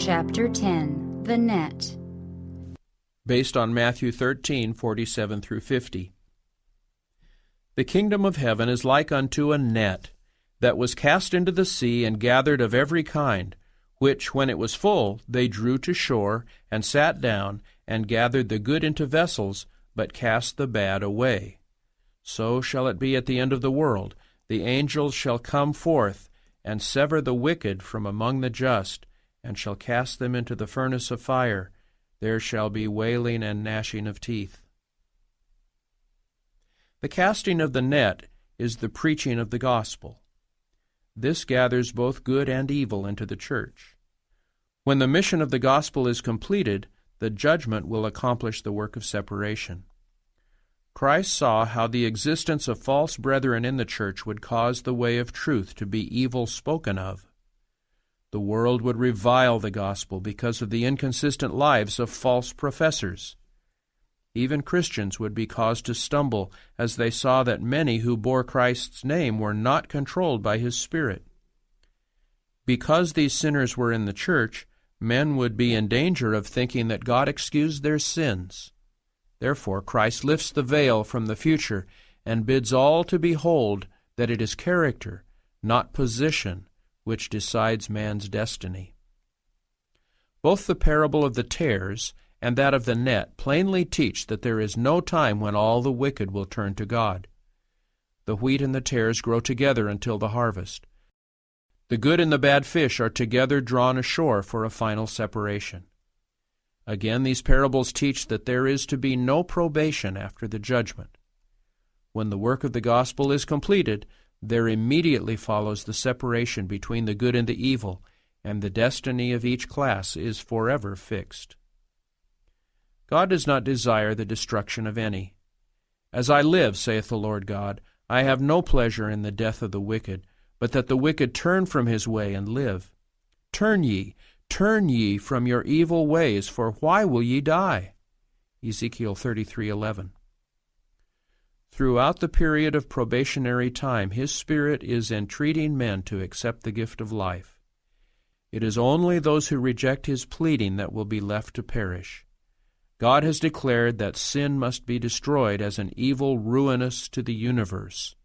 Chapter 10. The Net. Based on Matthew 13:47 through 50. The kingdom of heaven is like unto a net, that was cast into the sea and gathered of every kind, which, when it was full, they drew to shore, and sat down, and gathered the good into vessels, but cast the bad away. So shall it be at the end of the world. The angels shall come forth, and sever the wicked from among the just, and shall cast them into the furnace of fire. There shall be wailing and gnashing of teeth. The casting of the net is the preaching of the gospel. This gathers both good and evil into the church. When the mission of the gospel is completed, the judgment will accomplish the work of separation. Christ saw how the existence of false brethren in the church would cause the way of truth to be evil spoken of. The world would revile the gospel because of the inconsistent lives of false professors. Even Christians would be caused to stumble as they saw that many who bore Christ's name were not controlled by His Spirit. Because these sinners were in the church, men would be in danger of thinking that God excused their sins. Therefore, Christ lifts the veil from the future and bids all to behold that it is character, not position, which decides man's destiny. Both the parable of the tares and that of the net plainly teach that there is no time when all the wicked will turn to God. The wheat and the tares grow together until the harvest. The good and the bad fish are together drawn ashore for a final separation. Again, these parables teach that there is to be no probation after the judgment. When the work of the gospel is completed, there immediately follows the separation between the good and the evil, and the destiny of each class is forever fixed. God does not desire the destruction of any. As I live, saith the Lord God, I have no pleasure in the death of the wicked, but that the wicked turn from his way and live. Turn ye from your evil ways, for why will ye die? Ezekiel 33:11. Throughout the period of probationary time, His Spirit is entreating men to accept the gift of life. It is only those who reject His pleading that will be left to perish. God has declared that sin must be destroyed as an evil ruinous to the universe.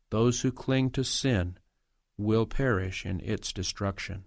Those who cling to sin will perish in its destruction.